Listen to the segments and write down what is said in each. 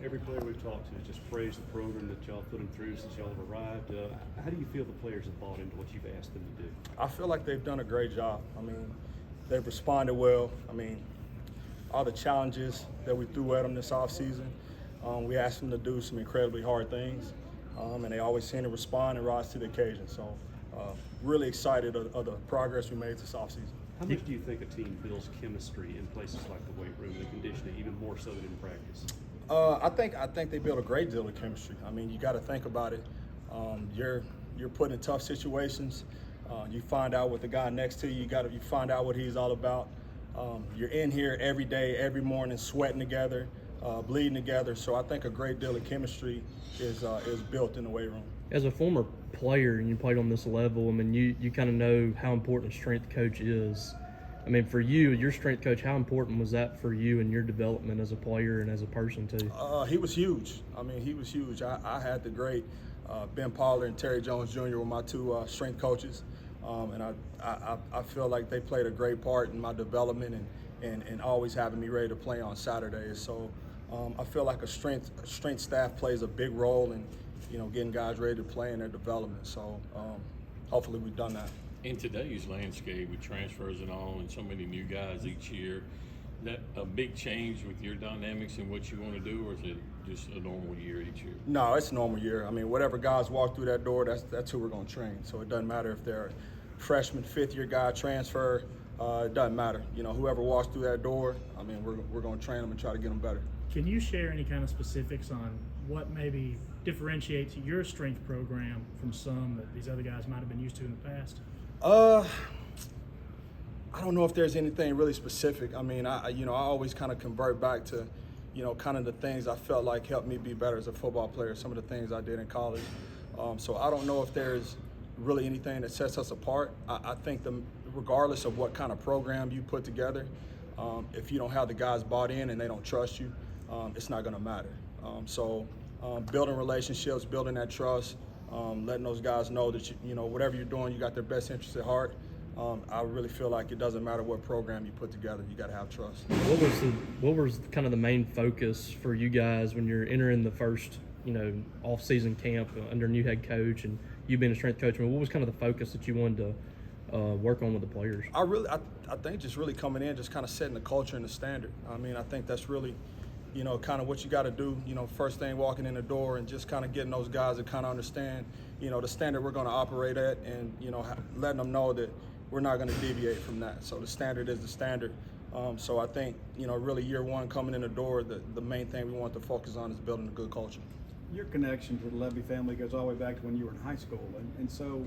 Every player we've talked to has just praised the program that y'all put them through since y'all have arrived. How do you feel the players have bought into what you've asked them to do? I feel like they've done a great job. I mean, they've responded well. I mean, all the challenges that we threw at them this offseason, we asked them to do some incredibly hard things, and they always seem to respond and rise to the occasion. So, really excited of the progress we made this offseason. How much do you think a team builds chemistry in places like the weight room and the conditioning, even more so than in practice? I think they build a great deal of chemistry. I mean, you got to think about it. You're put in tough situations. You find out what the guy next to you. You find out what he's all about. You're in here every day, every morning, sweating together, bleeding together. So I think a great deal of chemistry is built in the weight room. As a former player and you played on this level, I mean, you kind of know how important a strength coach is. I mean, for you, your strength coach, how important was that for you and your development as a player and as a person too? He was huge. I mean, he was huge. I had the great Ben Pollard and Terry Jones Jr. were my two strength coaches, and I feel like they played a great part in my development and always having me ready to play on Saturdays. So I feel like a strength staff plays a big role in getting guys ready to play in their development. So hopefully we've done that. In today's landscape with transfers and all and so many new guys each year, that a big change with your dynamics and what you want to do, or is it just a normal year each year? No, it's a normal year. I mean, whatever guys walk through that door, that's who we're going to train. So it doesn't matter if they're a freshman, fifth-year guy transfer. It doesn't matter. Whoever walks through that door, I mean, we're going to train them and try to get them better. Can you share any kind of specifics on what maybe differentiates your strength program from some that these other guys might have been used to in the past? I don't know if there's anything really specific. I mean, I always kind of convert back to, kind of the things I felt like helped me be better as a football player, some of the things I did in college. So I don't know if there's really anything that sets us apart. I think regardless of what kind of program you put together, if you don't have the guys bought in and they don't trust you, it's not going to matter. So building relationships, building that trust, letting those guys know that whatever you're doing, you got their best interests at heart. I really feel like it doesn't matter what program you put together, you got to have trust. What was kind of the main focus for you guys when you're entering the first off-season camp under a new head coach and you being a strength coach? I mean, what was kind of the focus that you wanted to work on with the players? I think just really coming in, just kind of setting the culture and the standard. I mean, I think that's really kind of what you got to do, first thing walking in the door and just kind of getting those guys to kind of understand, the standard we're going to operate at and, letting them know that we're not going to deviate from that. So the standard is the standard. So I think, really year one coming in the door, the main thing we want to focus on is building a good culture. Your connection to the Levy family goes all the way back to when you were in high school. And so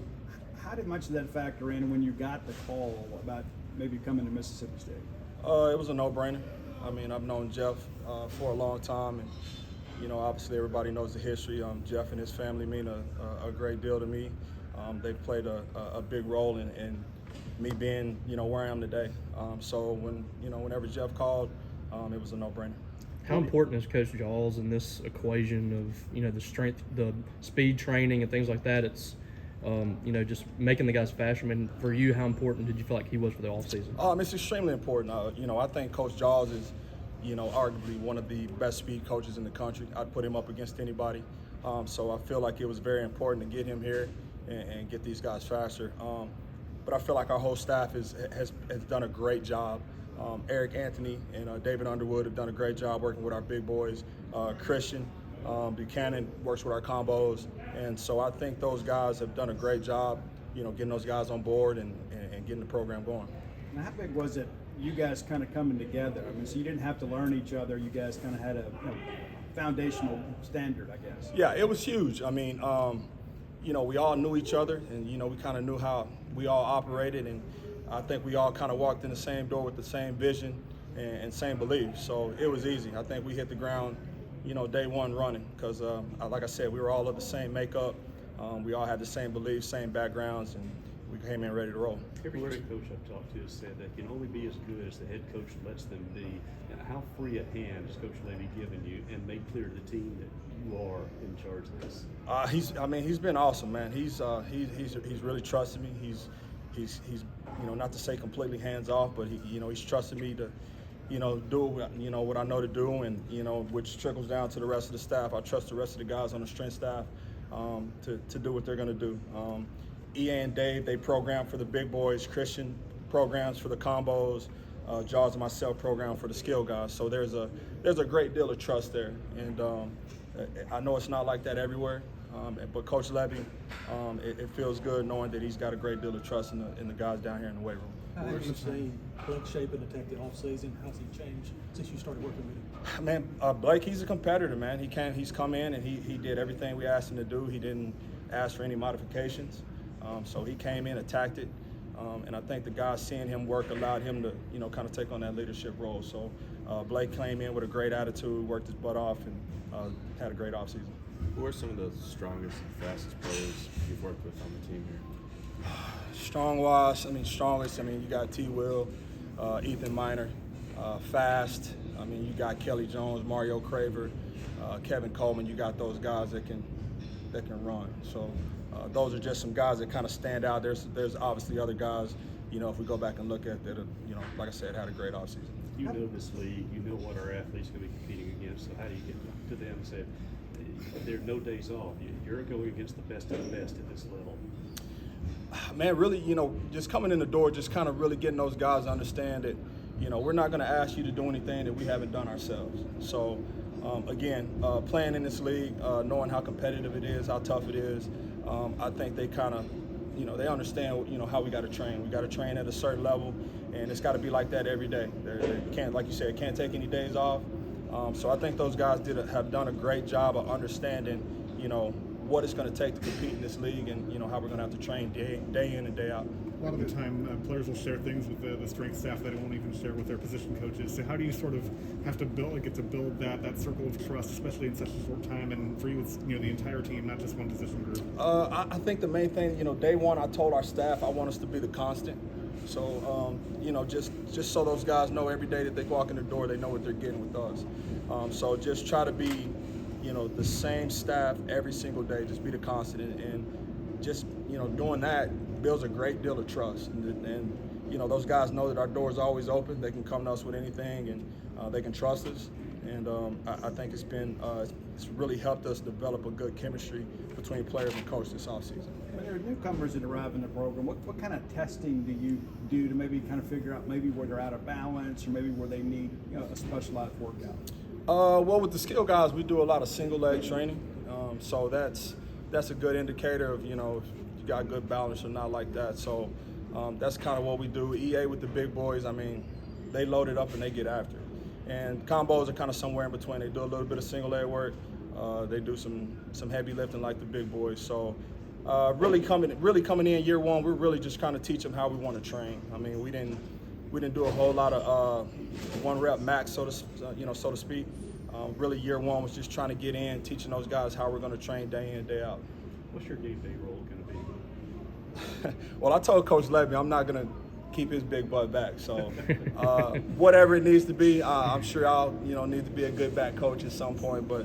how did much of that factor in when you got the call about maybe coming to Mississippi State? It was a no-brainer. I mean, I've known Jeff for a long time, and obviously everybody knows the history. Jeff and his family mean a great deal to me. They've played a big role in me being where I am today. So whenever Jeff called, it was a no-brainer. How important is Coach Jaws in this equation of the strength, the speed training, and things like that? It's just making the guys faster. I mean, for you, how important did you feel like he was for the offseason? It's extremely important. I think Coach Jaws is, arguably one of the best speed coaches in the country. I'd put him up against anybody. So I feel like it was very important to get him here and get these guys faster. But I feel like our whole staff has done a great job. Eric Anthony and David Underwood have done a great job working with our big boys. Christian Buchanan works with our combos, and so I think those guys have done a great job, getting those guys on board and getting the program going. Now, how big was it, you guys kind of coming together? I mean, so you didn't have to learn each other. You guys kind of had a foundational standard, I guess. Yeah, it was huge. I mean, we all knew each other, and we kind of knew how we all operated, and I think we all kind of walked in the same door with the same vision and same beliefs. So it was easy. I think we hit the ground, day one running because, like I said, we were all of the same makeup. We all had the same beliefs, same backgrounds, and we came in ready to roll. Every strength coach I've talked to has said they can only be as good as the head coach lets them be. How free at hand has Coach Levy given you and made clear to the team that you are in charge of this? He's been awesome, man. He's really trusted me. He's not to say completely hands off, but he's trusted me to, do what I know to do, and which trickles down to the rest of the staff. I trust the rest of the guys on the strength staff to do what they're going to do. EA and Dave, they program for the big boys. Christian programs for the combos. Jaws and myself program for the skill guys. So there's a great deal of trust there, and I know it's not like that everywhere. But Coach Levy, it feels good knowing that he's got a great deal of trust in the guys down here in the weight room. How have you seen Blake shape and attack the offseason? How's he changed since you started working with him? Man, Blake, he's a competitor, man. He's come in and he did everything we asked him to do. He didn't ask for any modifications. So he came in, attacked it. And I think the guys seeing him work allowed him to, kind of take on that leadership role. So Blake came in with a great attitude, worked his butt off, and had a great offseason. Who are some of the strongest and fastest players you've worked with on the team here? Strongest, you got T. Will, Ethan Minor, fast. You got Kelly Jones, Mario Craver, Kevin Coleman. You got those guys that can run. So those are just some guys that kind of stand out. There's obviously other guys, if we go back and look at that, like I said, had a great offseason. You know this league. You know what our athletes are going to be competing against. So how do you get to them and say, there are no days off? You're going against the best of the best at this level. Man, really, just coming in the door, just kind of really getting those guys to understand that, we're not going to ask you to do anything that we haven't done ourselves. So, again, playing in this league, knowing how competitive it is, how tough it is, I think they kind of, they understand, how we got to train. We got to train at a certain level, and it's got to be like that every day. They can't, like you said, can't take any days off. So I think those guys have done a great job of understanding, what it's going to take to compete in this league, and how we're going to have to train day in and day out. A lot of the time, players will share things with the strength staff that they won't even share with their position coaches. So how do you sort of have to get to build that circle of trust, especially in such a short time, and for you, it's the entire team, not just one position group? I think the main thing, day one, I told our staff I want us to be the constant. So just so those guys know every day that they walk in the door, they know what they're getting with us. So just try to be, the same staff every single day. Just be the constant, and just doing that builds a great deal of trust. And those guys know that our door is always open. They can come to us with anything, and they can trust us. And I think it's really helped us develop a good chemistry between players and coach this offseason. When there are newcomers that arrive in the program, what kind of testing do you do to maybe kind of figure out maybe where they're out of balance, or maybe where they need a specialized workout? Well, with the skill guys, we do a lot of single leg training. So that's a good indicator of, if you got good balance or not like that. So that's kind of what we do. EA with the big boys, they load it up and they get after it. And combos are kind of somewhere in between. They do a little bit of single leg work. They do some heavy lifting like the big boys. So really coming in year one, we're really just kind of teach them how we want to train. We didn't do a whole lot of one rep max, so to speak. Really, year one was just trying to get in, teaching those guys how we're going to train day in and day out. What's your game-day role going to be? Well, I told Coach Levy I'm not going to keep his big butt back. So whatever it needs to be, I'm sure I'll need to be a good back coach at some point. But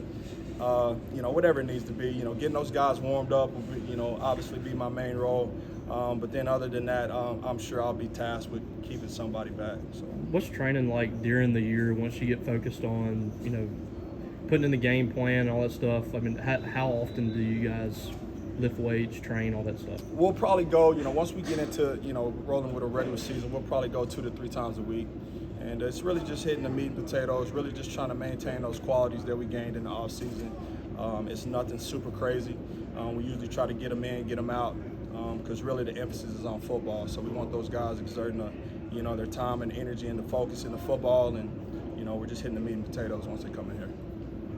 whatever it needs to be, getting those guys warmed up will be, obviously be my main role. But then other than that, I'm sure I'll be tasked with keeping somebody back. So. What's training like during the year once you get focused on, putting in the game plan, all that stuff? How often do you guys lift weights, train, all that stuff? We'll probably go, once we get into, rolling with a regular season, we'll probably go 2 to 3 times a week. And it's really just hitting the meat and potatoes, really just trying to maintain those qualities that we gained in the off season. It's nothing super crazy. We usually try to get them in, get them out. Because really the emphasis is on football, so we want those guys exerting their time and energy and the focus in the football, and we're just hitting the meat and potatoes once they come in here.